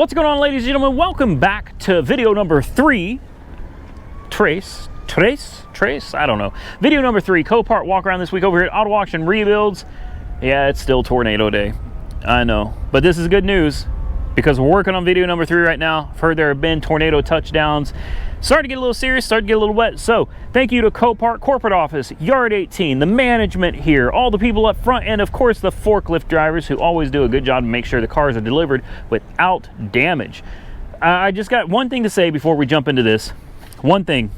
What's going on, ladies and gentlemen? Welcome back to video number 3. Trace, I don't know. Video number 3, Copart walk around this week over here at Auto Auction Rebuilds. Yeah, it's still tornado day. I know, but this is good news because we're working on video number 3 right now. I've heard there have been tornado touchdowns. Starting to get a little serious, starting to get a little wet. So thank you to Copart Corporate Office, Yard 18, the management here, all the people up front, and of course the forklift drivers who always do a good job to make sure the cars are delivered without damage. I just got one thing to say before we jump into this. One thing.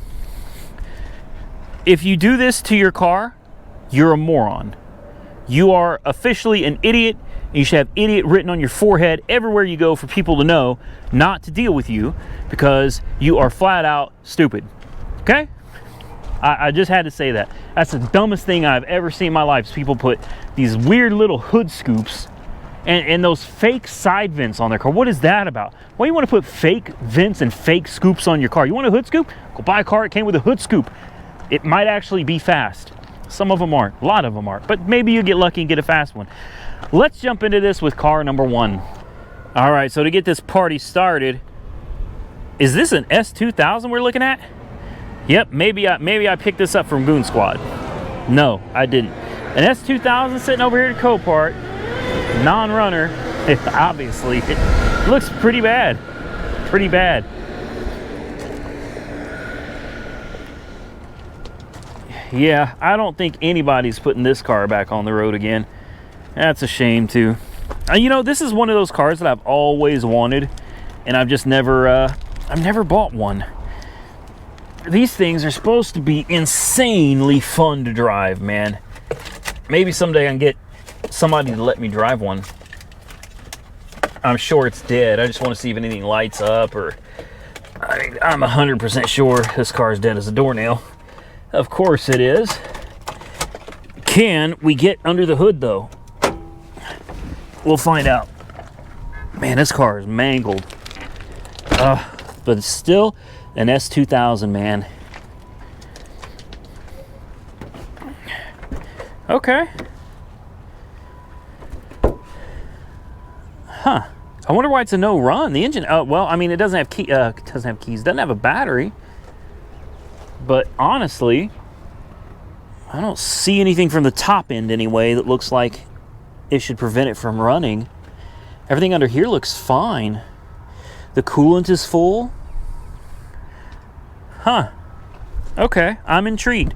If you do this to your car, you're a moron. You are officially an idiot. You should have idiot written on your forehead everywhere you go for people to know not to deal with you because you are flat out stupid. Okay? I just had to say that. That's the dumbest thing I've ever seen in my life is people put these weird little hood scoops and those fake side vents on their car. What is that about? Why do you want to put fake vents and fake scoops on your car? You want a hood scoop? Go buy a car. It came with a hood scoop. It might actually be fast. Some of them aren't. A lot of them aren't. But maybe you get lucky and get a fast one. Let's jump into this with car number 1. All right, so to get this party started, is this an S2000 we're looking at? Yep, maybe I picked this up from Goon Squad. No, I didn't. An S2000 sitting over here at Copart, non-runner. Obviously, it looks pretty bad. Pretty bad. Yeah, I don't think anybody's putting this car back on the road again. That's a shame too. You know, this is one of those cars that I've always wanted, and I've just never, I've never bought one. These things are supposed to be insanely fun to drive, man. Maybe someday I can get somebody to let me drive one. I'm sure it's dead. I just want to see if anything lights up, or I'm 100% sure this car is dead as a doornail. Of course it is. Can we get under the hood though? We'll find out. Man, this car is mangled. But it's still an S2000, man. Okay. Huh. I wonder why it's a no run. The engine, well, I mean, it doesn't have keys, doesn't have a battery. But honestly, I don't see anything from the top end anyway that looks like it should prevent it from running. Everything under here looks fine. The coolant is full. Huh. Okay, I'm intrigued.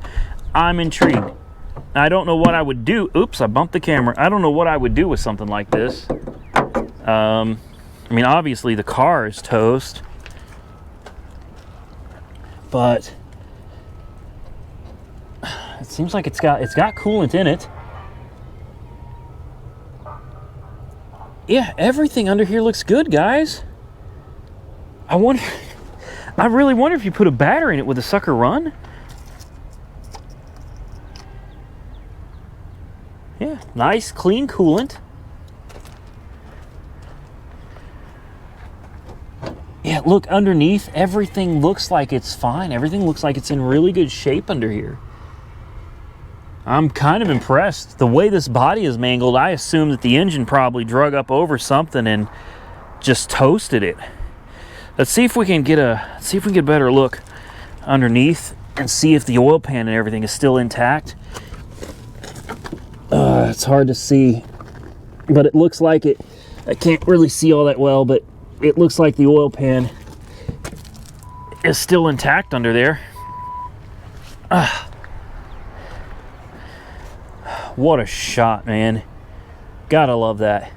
I'm intrigued. I don't know what I would do. Oops, I bumped the camera. I don't know what I would do with something like this. I mean, obviously the car is toast. But it seems like it's got coolant in it. Yeah, everything under here looks good, guys. I really wonder if you put a battery in it, would the sucker run? Yeah, nice, clean coolant. Yeah, look, underneath, everything looks like it's fine. Everything looks like it's in really good shape under here. I'm kind of impressed. The way this body is mangled, I assume that the engine probably drug up over something and just toasted it. Let's see if we can get a better look underneath and see if the oil pan and everything is still intact. It's hard to see, but it looks like it. I can't really see all that well, but it looks like the oil pan is still intact under there. What a shot, man. Gotta love that.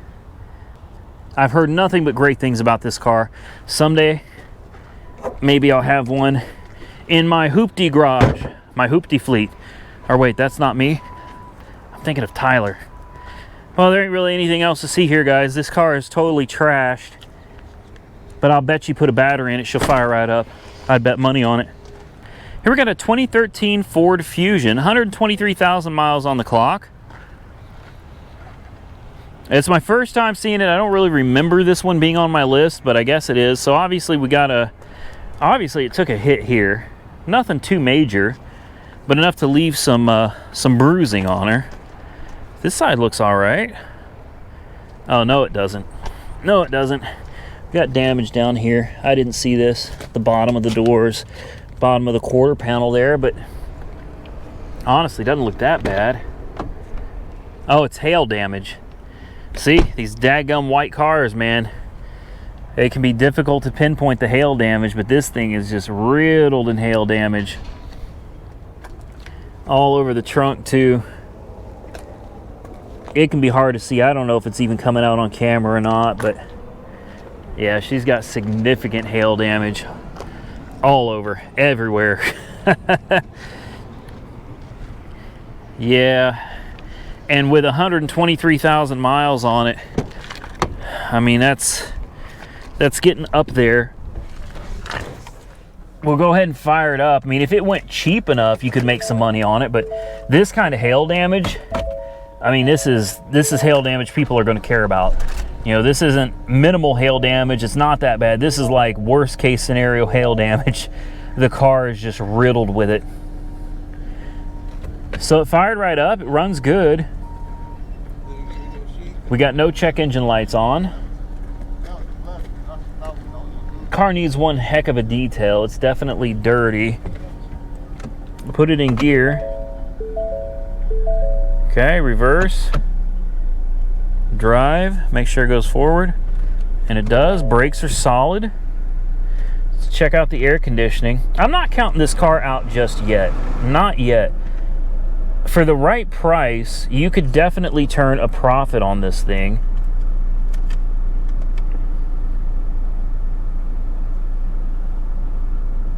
I've heard nothing but great things about this car. Someday, maybe I'll have one in my hoopty garage, my hoopty fleet. Or wait, that's not me. I'm thinking of Tyler. Well, there ain't really anything else to see here, guys. This car is totally trashed. But I'll bet you put a battery in it, she'll fire right up. I'd bet money on it. Here we got a 2013 Ford Fusion, 123,000 miles on the clock. It's my first time seeing it. I don't really remember this one being on my list, but I guess it is. So obviously obviously it took a hit here. Nothing too major, but enough to leave some bruising on her. This side looks all right. Oh, no, it doesn't. No, it doesn't. Got damage down here. I didn't see this. The bottom of the doors, bottom of the quarter panel there, but honestly, doesn't look that bad. Oh, it's hail damage. See, these daggum white cars, man. It can be difficult to pinpoint the hail damage, but this thing is just riddled in hail damage. All over the trunk, too. It can be hard to see. I don't know if it's even coming out on camera or not, but yeah, she's got significant hail damage all over, everywhere. Yeah, and with 123,000 miles on it, I mean, that's getting up there. We'll go ahead and fire it up. I mean, if it went cheap enough, you could make some money on it, but this kind of hail damage, I mean, this is hail damage people are going to care about. You know, this isn't minimal hail damage. It's not that bad. This is like worst case scenario hail damage. The car is just riddled with it. So it fired right up. It runs good. We got no check engine lights on. Car needs one heck of a detail. It's definitely dirty. Put it in gear. Okay, reverse. Drive. Make sure it goes forward. And it does. Brakes are solid. Let's check out the air conditioning. I'm not counting this car out just yet. Not yet. For the right price, you could definitely turn a profit on this thing.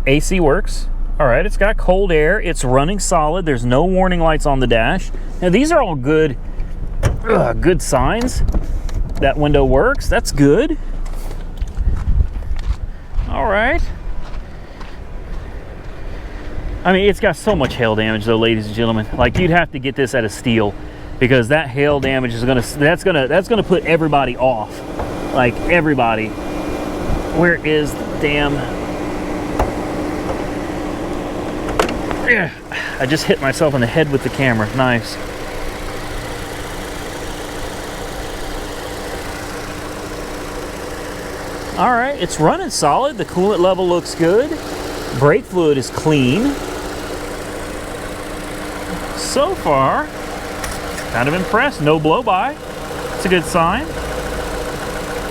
AC works. All right, it's got cold air. It's running solid. There's no warning lights on the dash. Now, these are all good signs. That window works. That's good. All right. I mean, it's got so much hail damage, though, ladies and gentlemen. Like, you'd have to get this at a steal, because that hail damage is that's gonna put everybody off. Like, everybody. Where is the damn? I just hit myself in the head with the camera. Nice. All right, it's running solid. The coolant level looks good. Brake fluid is clean. So far, kind of impressed. No blow by. It's a good sign.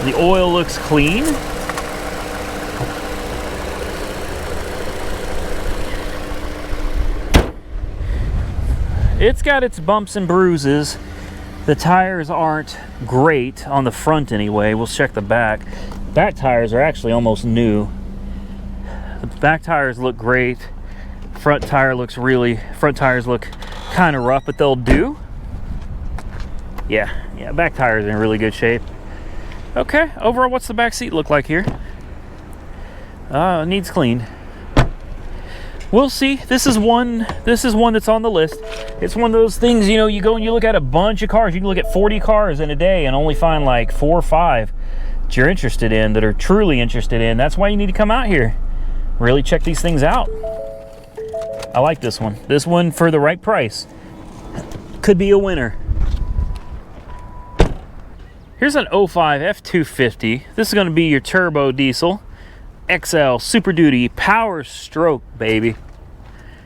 The oil looks clean. It's got its bumps and bruises. The tires aren't great on the front anyway. We'll check the back. Back tires are actually almost new. The back tires look great. Front tires look kind of rough, but they'll do. Yeah, back tires are in really good shape. Okay, overall, what's the back seat look like here? Needs cleaned. We'll see. This is one that's on the list. It's one of those things, you know, you go and you look at a bunch of cars. You can look at 40 cars in a day and only find like 4 or 5 that you're interested in, that are truly interested in. That's why you need to come out here. Really check these things out. I like this one. This one, for the right price, could be a winner. Here's an 05 F250. This is going to be your turbo diesel. XL Super Duty Power Stroke, baby.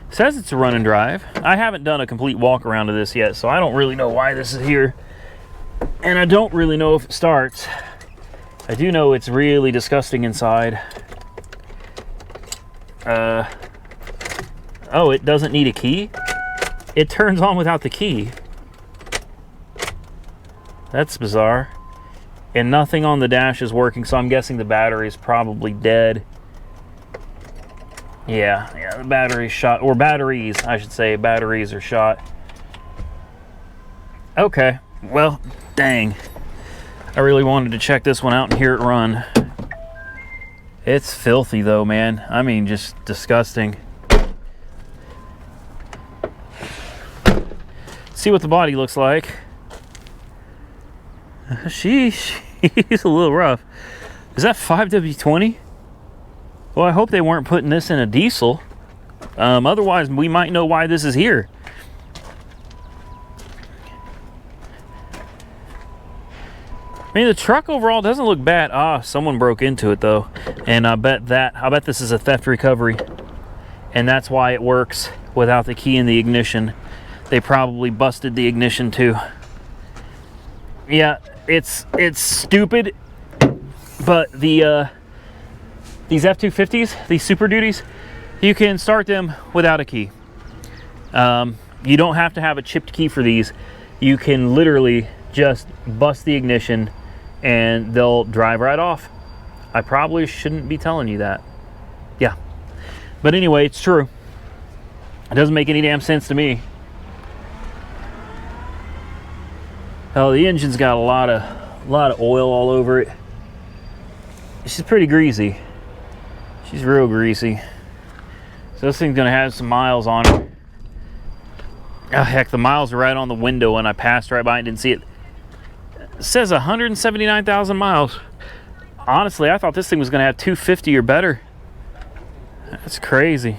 Says it's a run and drive. I haven't done a complete walk around of this yet, so I don't really know why this is here. And I don't really know if it starts. I do know it's really disgusting inside. Oh, it doesn't need a key? It turns on without the key. That's bizarre. And nothing on the dash is working, so I'm guessing the battery is probably dead. Yeah, the battery's shot. Or batteries, I should say. Batteries are shot. Okay, well, dang. I really wanted to check this one out and hear it run. It's filthy, though, man. I mean, just disgusting. See what the body looks like. She's a little rough. Is that 5W20? Well, I hope they weren't putting this in a diesel. Otherwise, we might know why this is here. mean, the truck overall doesn't look bad. Ah, someone broke into it though, and I bet this is a theft recovery, and that's why it works without the key in the ignition. They probably busted the ignition too. Yeah, it's stupid, but these F-250s, these Super Duties, you can start them without a key. You don't have to have a chipped key for these. You can literally just bust the ignition and they'll drive right off. I probably shouldn't be telling you that. Yeah, but anyway, it's true. It doesn't make any damn sense to me. Oh, the engine's got a lot of oil all over it. She's pretty greasy. She's real greasy. So this thing's gonna have some miles on it. Oh heck, the miles are right on the window and I passed right by and didn't see it. It says 179,000 miles. Honestly, I thought this thing was gonna have 250 or better. That's crazy.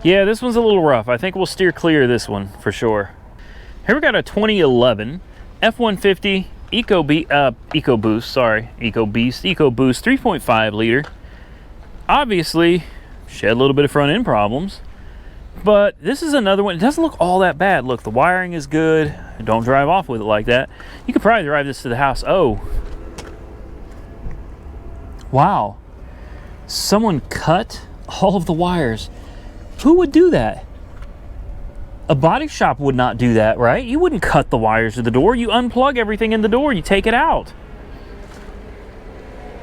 Yeah, this one's a little rough. I think we'll steer clear of this one for sure. Here we got a 2011 F-150 EcoBoost 3.5 liter. Obviously, shed a little bit of front end problems, but this is another one. It doesn't look all that bad. Look, the wiring is good. Don't drive off with it like that. You could probably drive this to the house. Oh, wow. Someone cut all of the wires. Who would do that? A body shop would not do that, right? You wouldn't cut the wires to the door. You unplug everything in the door. You take it out.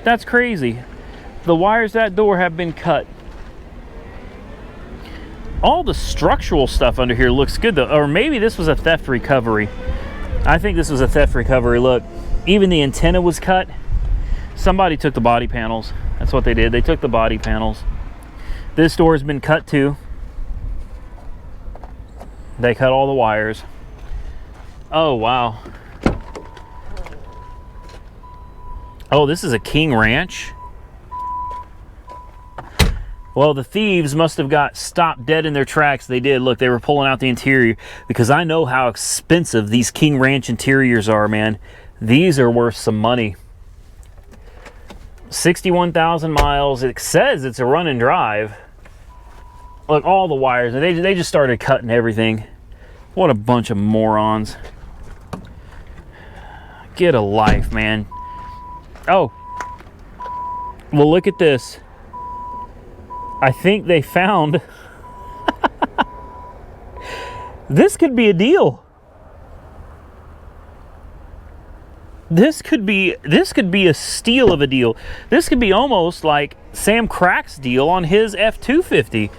That's crazy. The wires to that door have been cut. All the structural stuff under here looks good though. Or maybe this was a theft recovery. I think this was a theft recovery. Look, even the antenna was cut. Somebody took the body panels. That's what they did. They took the body panels. This door has been cut too. They cut all the wires. Oh, wow. Oh, this is a King Ranch. Well, the thieves must have got stopped dead in their tracks. They did. Look, they were pulling out the interior because I know how expensive these King Ranch interiors are, man. These are worth some money. 61,000 miles. It says it's a run and drive. Look, all the wires, and they just started cutting everything. What a bunch of morons. Get a life, man. Oh. Well, look at this. I think they found... This could be a deal. This could be a steal of a deal. This could be almost like Sam Crack's deal on his F-250.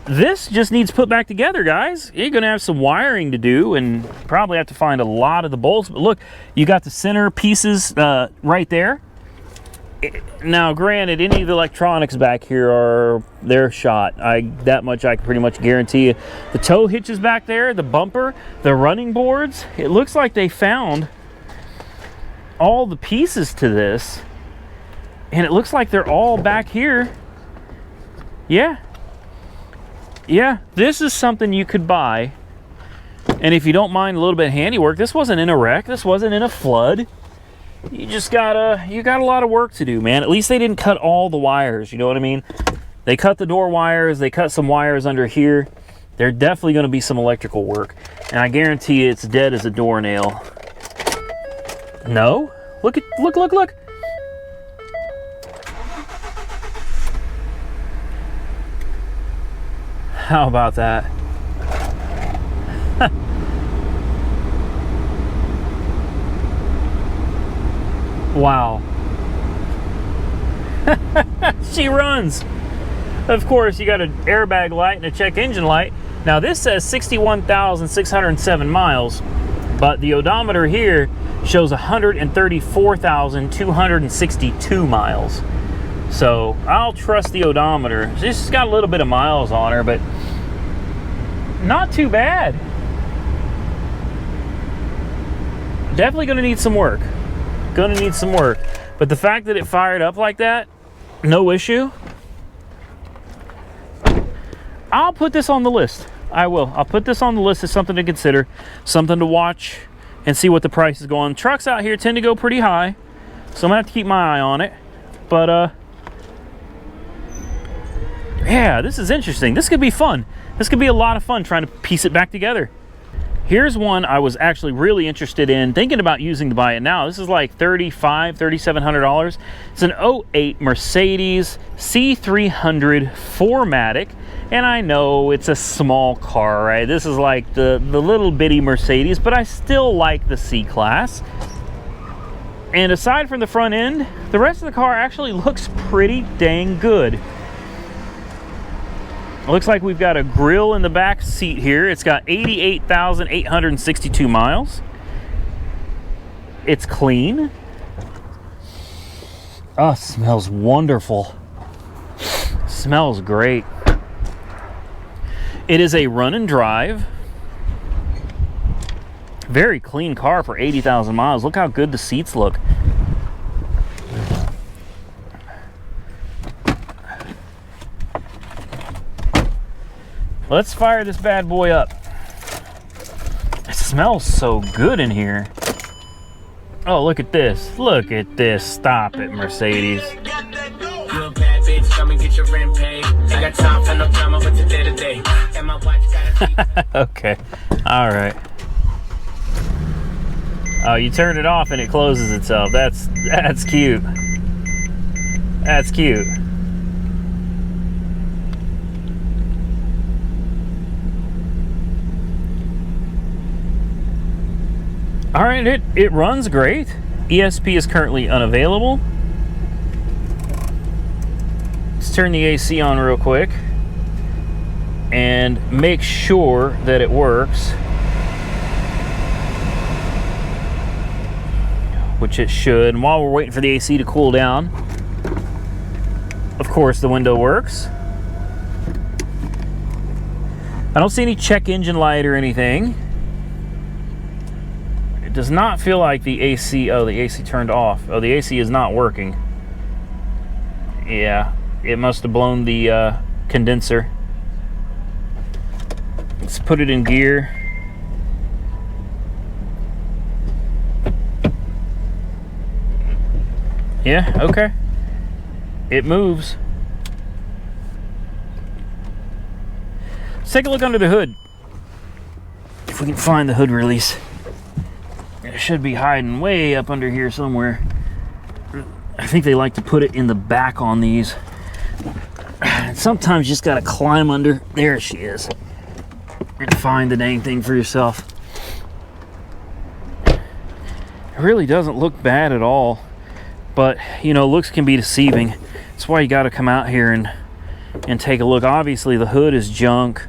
This just needs put back together, guys. You're gonna have some wiring to do and probably have to find a lot of the bolts. But look, you got the center pieces right there. Now, granted, any of the electronics back here they're shot. That much I can pretty much guarantee you. The tow hitches back there, the bumper, the running boards. It looks like they found all the pieces to this, and it looks like they're all back here. Yeah, this is something you could buy, and if you don't mind a little bit of handiwork, this wasn't in a wreck, this wasn't in a flood. You got a lot of work to do, man. At least they didn't cut all the wires, you know what I mean? They cut the door wires, they cut some wires under here. There's definitely going to be some electrical work, and I guarantee you it's dead as a doornail. No? Look. How about that? Wow. She runs. Of course, you got an airbag light and a check engine light. Now this says 61,607 miles, but the odometer here shows 134,262 miles. So I'll trust the odometer. She's got a little bit of miles on her, but not too bad. Definitely gonna need some work. But the fact that it fired up like that, no issue. I'll put this on the list. I will. I'll put this on the list as something to consider, something to watch and see what the price is going. Trucks out here tend to go pretty high, so I'm gonna have to keep my eye on it. But yeah, this is interesting. This could be fun. This could be a lot of fun trying to piece it back together. Here's one I was actually really interested in, thinking about using to buy it now. This is like $3,700. It's an 08 Mercedes C300 4MATIC. And I know it's a small car, right? This is like the little bitty Mercedes, but I still like the C-Class. And aside from the front end, the rest of the car actually looks pretty dang good. It looks like we've got a grill in the back seat here. It's got 88,862 miles. It's clean. Oh, it smells wonderful. Smells great. It is a run and drive. Very clean car for 80,000 miles. Look how good the seats look. Let's fire this bad boy up. It smells so good in here. Oh, look at this. Look at this. Stop it, Mercedes. Okay. All right. Oh, you turn it off and it closes itself. That's cute. That's cute. All right, it runs great. ESP is currently unavailable. Let's turn the AC on real quick and make sure that it works, which it should. And while we're waiting for the AC to cool down, of course the window works. I don't see any check engine light or anything. It does not feel like the AC, oh, the AC turned off. Oh, the AC is not working. Yeah, it must have blown the condenser. Let's put it in gear. Yeah, okay. It moves. Let's take a look under the hood. If we can find the hood release. It should be hiding way up under here somewhere. I think they like to put it in the back on these. Sometimes you just gotta climb under. There she is. And find the dang thing for yourself. It really doesn't look bad at all. But, you know, looks can be deceiving. That's why you gotta come out here and take a look. Obviously, the hood is junk.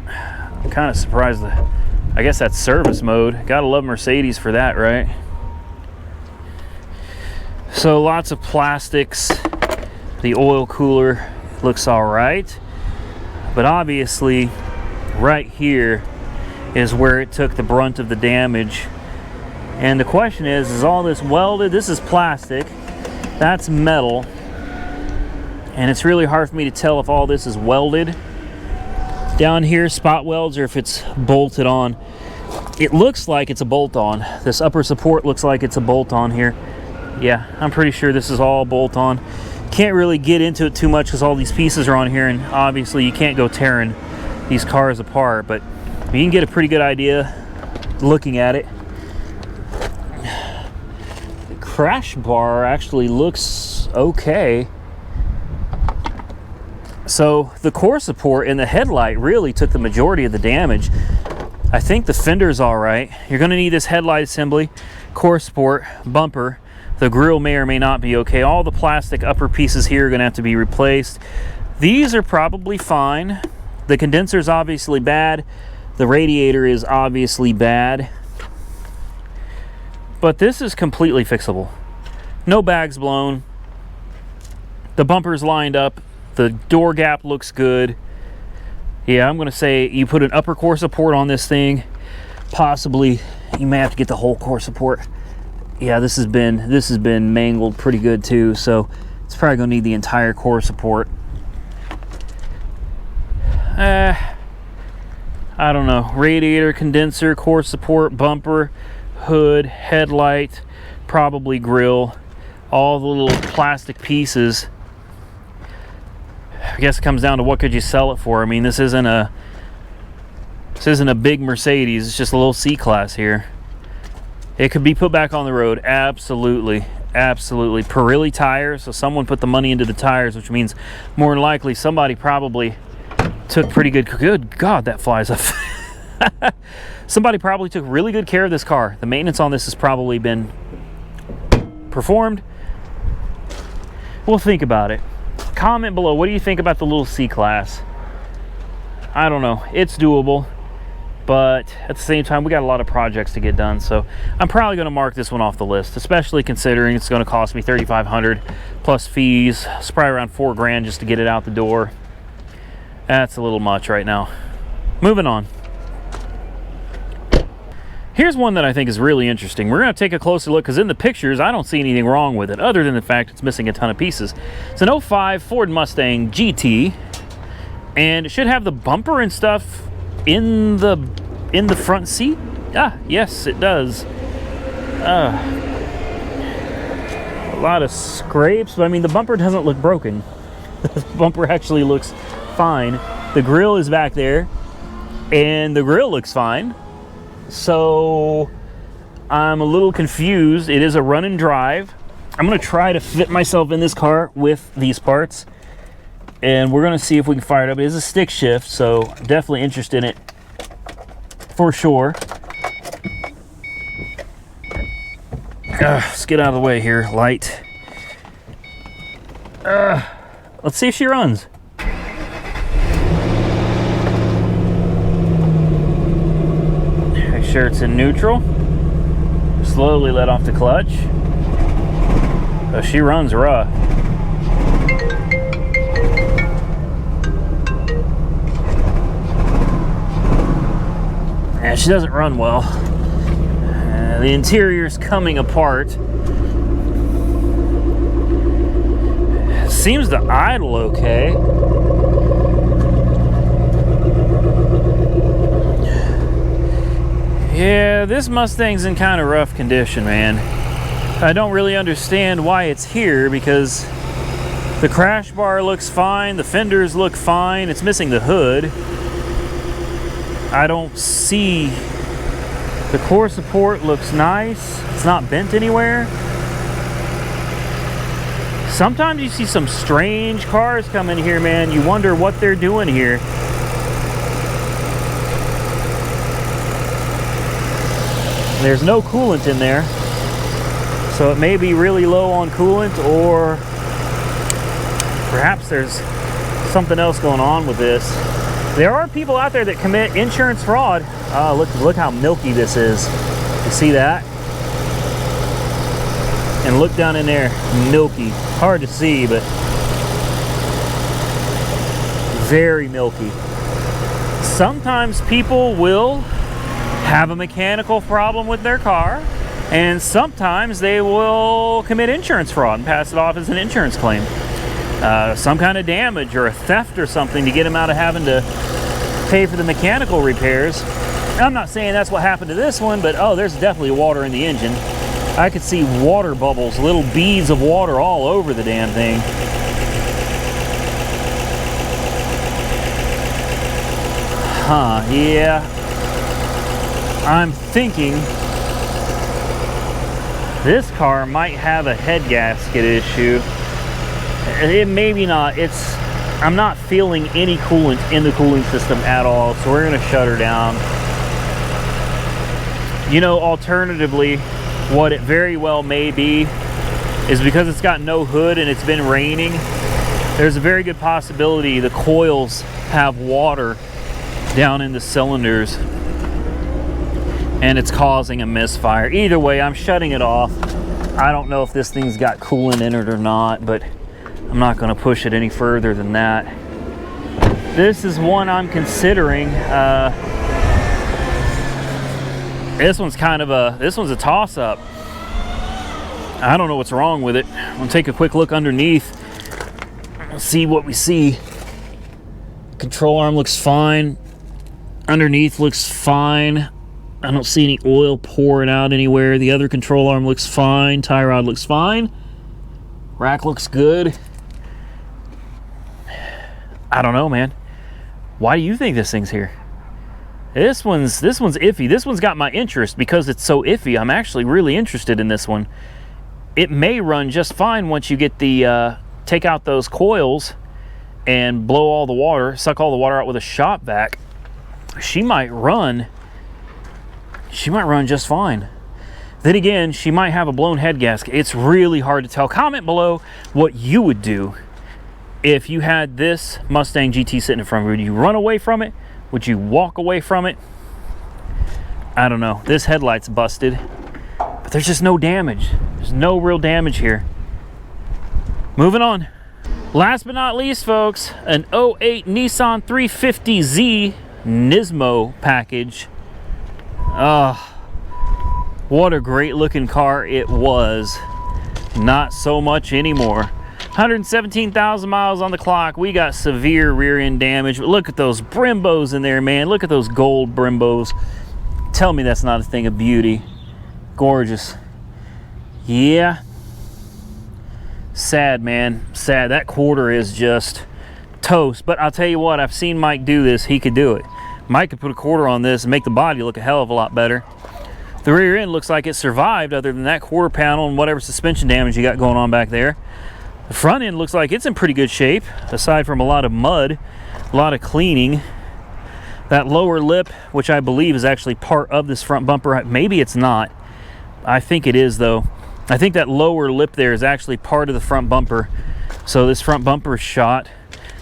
I'm kind of surprised that... I guess that's service mode. Gotta love Mercedes for that, right? So lots of plastics. The oil cooler looks all right. But obviously, right here is where it took the brunt of the damage. And the question is all this welded? This is plastic. That's metal. And it's really hard for me to tell if all this is welded down here, spot welds, or if it's bolted on. It looks like it's a bolt on. This upper support looks like it's a bolt on here. Yeah, I'm pretty sure this is all bolt on. Can't really get into it too much because all these pieces are on here, and obviously you can't go tearing these cars apart, but you can get a pretty good idea looking at it. The crash bar actually looks okay. So the core support and the headlight really took the majority of the damage. I think the fender's all right. You're gonna need this headlight assembly, core support, bumper. The grille may or may not be okay. All the plastic upper pieces here are gonna have to be replaced. These are probably fine. The condenser's obviously bad. The radiator is obviously bad. But this is completely fixable. No bags blown. The bumper's lined up. The door gap looks good. Yeah, I'm gonna say you put an upper core support on this thing. Possibly you may have to get the whole core support. Yeah, this has been mangled pretty good too, so it's probably gonna need the entire core support. I I don't know, radiator, condenser, core support, bumper, hood, headlight, probably grill, all the little plastic pieces. I guess it comes down to what could you sell it for. I mean, this isn't a big Mercedes, it's just a little C-Class here. It could be put back on the road, absolutely. Absolutely. Pirelli tires, so someone put the money into the tires, which means more than likely somebody probably took pretty good God, that flies up. Somebody probably took really good care of this car. The maintenance on this has probably been performed. We'll think about it. Comment below, what do you think about the little C-Class? I don't know, it's doable, but at the same time we got a lot of projects to get done, so I'm probably going to mark this one off the list, especially considering it's going to cost me $3,500 plus fees. It's probably around $4 grand just to get it out the door. That's a little much right now. Moving on. Here's one that I think is really interesting. We're going to take a closer look because in the pictures I don't see anything wrong with it other than the fact it's missing a ton of pieces. It's an 05 Ford Mustang GT, and it should have the bumper and stuff in the front seat. Ah, yes, it does. A lot of scrapes, but I mean the bumper doesn't look broken. The bumper actually looks fine. The grill is back there, and the grill looks fine. So I'm a little confused. It is a run and drive. I'm gonna try to fit myself in this car with these parts, and we're gonna see if we can fire it up. It is a stick shift, so I'm definitely interested in it for sure. Let's get out of the way here, light. Let's see if she runs. Make sure it's in neutral. Slowly let off the clutch. Oh, she runs rough. And she doesn't run well. The interior's coming apart. Seems to idle okay. Yeah, this Mustang's in kind of rough condition, man. I don't really understand why it's here because the crash bar looks fine, the fenders look fine, it's missing the hood. I don't see, the core support looks nice, it's not bent anywhere. Sometimes you see some strange cars come in here, man. You wonder what they're doing here. There's no coolant in there, so it may be really low on coolant, or perhaps there's something else going on with this. There are people out there that commit insurance fraud. Look how milky this is. You see that? And look down in there, milky. Hard to see, but very milky. Sometimes people will have a mechanical problem with their car, and sometimes they will commit insurance fraud and pass it off as an insurance claim. Some kind of damage or a theft or something to get them out of having to pay for the mechanical repairs. I'm not saying that's what happened to this one, but oh, there's definitely water in the engine. I could see water bubbles, little beads of water all over the damn thing. Huh, yeah. I'm thinking this car might have a head gasket issue. It maybe not. I'm not feeling any coolant in the cooling system at all, so we're gonna shut her down. You know, alternatively, what it very well may be is because it's got no hood and it's been raining, there's a very good possibility the coils have water down in the cylinders and it's causing a misfire. Either way, I'm shutting it off. I don't know if this thing's got coolant in it or not, but I'm not going to push it any further than that. This is one I'm considering. This one's a toss-up. I don't know what's wrong with it. I'm gonna take a quick look underneath. See what we see. Control arm looks fine. Underneath looks fine. I don't see any oil pouring out anywhere. The other control arm looks fine. Tie rod looks fine. Rack looks good. I don't know, man. Why do you think this thing's here? This one's iffy. This one's got my interest because it's so iffy. I'm actually really interested in this one. It may run just fine once you get the take out those coils and blow all the water, suck all the water out with a shop vac. She might run just fine. Then again, she might have a blown head gasket. It's really hard to tell. Comment below what you would do if you had this Mustang GT sitting in front of you. Would you run away from it? Would you walk away from it? I don't know. This headlight's busted, but there's just no damage. There's no real damage here. Moving on. Last but not least, folks, an 08 Nissan 350Z Nismo package. What a great looking car it was. Not so much anymore. 117,000 miles on the clock. We got severe rear end damage. But look at those Brimbos in there, man. Look at those gold Brimbos. Tell me that's not a thing of beauty. Gorgeous. Yeah. Sad, man. Sad. That quarter is just toast. But I'll tell you what, I've seen Mike do this. He could do it. Mike could put a quarter on this and make the body look a hell of a lot better. The rear end looks like it survived other than that quarter panel and whatever suspension damage you got going on back there. The front end looks like it's in pretty good shape, aside from a lot of mud, a lot of cleaning. That lower lip, which I believe is actually part of this front bumper, maybe it's not. I think it is, though. I think that lower lip there is actually part of the front bumper. So this front bumper is shot.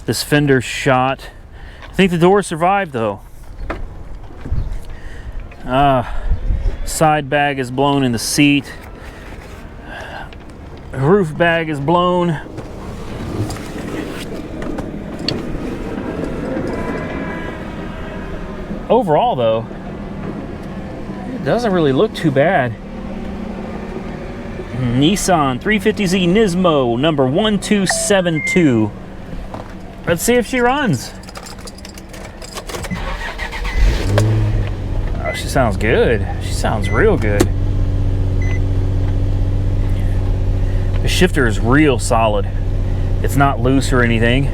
This fender's shot. I think the door survived, though. Side bag is blown in the seat. Roof bag is blown. Overall, though, it doesn't really look too bad. Nissan 350Z Nismo, number 1272. Let's see if she runs. Oh, she sounds good. She sounds real good. The shifter is real solid. It's not loose or anything.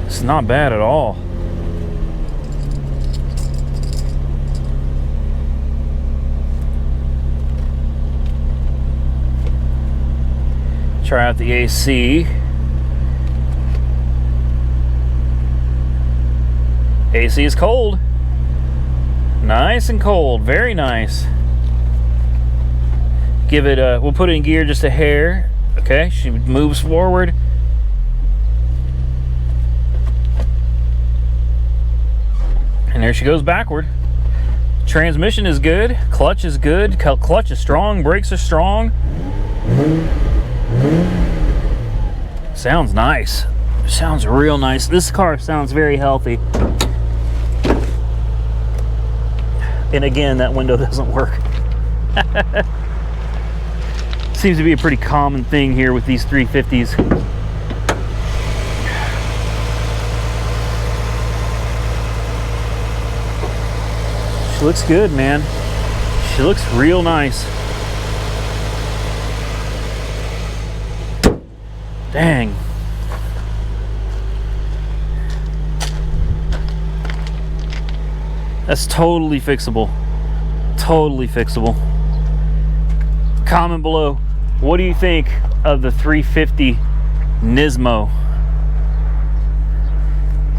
It's not bad at all. Try out the AC. AC is cold. Nice and cold. Very nice. Give it a, we'll put it in gear just a hair. Okay, she moves forward. And there she goes backward. Transmission is good. Clutch is good. Clutch is strong. Brakes are strong. Sounds nice. Sounds real nice. This car sounds very healthy. And again, that window doesn't work. Seems to be a pretty common thing here with these 350s. She looks good, man. She looks real nice. Dang. That's totally fixable. Totally fixable. Comment below, what do you think of the 350 Nismo?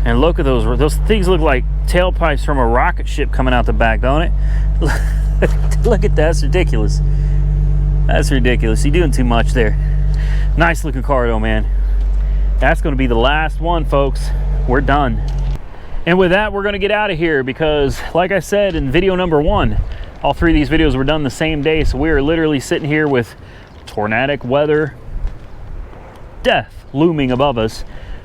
And look at those things look like tailpipes from a rocket ship coming out the back, don't it? Look at that, that's ridiculous. That's ridiculous. You're doing too much there. Nice looking car though, man. That's gonna be the last one, folks. We're done. And with that, we're gonna get out of here because, like I said in video number 1, all 3 of these videos were done the same day, so we are literally sitting here with tornadic weather, death looming above us.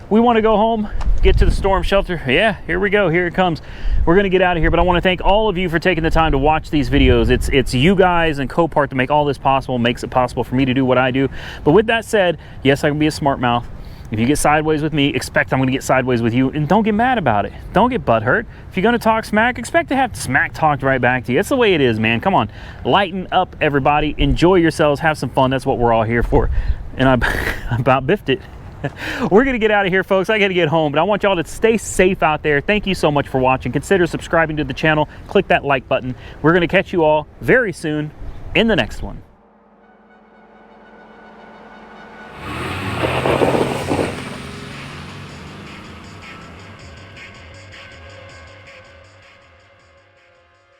we want to go home, get to the storm shelter. Yeah, here we go. Here it comes. We're going to get out of here, but I want to thank all of you for taking the time to watch these videos. It's you guys and Copart to make all this possible, makes it possible for me to do what I do. But with that said, yes, I can be a smart mouth. If you get sideways with me, expect I'm going to get sideways with you, and don't get mad about it. Don't get butthurt. If you're going to talk smack, expect to have smack talked right back to you. That's the way it is, man. Come on. Lighten up, everybody. Enjoy yourselves. Have some fun. That's what we're all here for. And I about biffed it. We're going to get out of here, folks. I got to get home, but I want y'all to stay safe out there. Thank you so much for watching. Consider subscribing to the channel. Click that like button. We're going to catch you all very soon in the next one.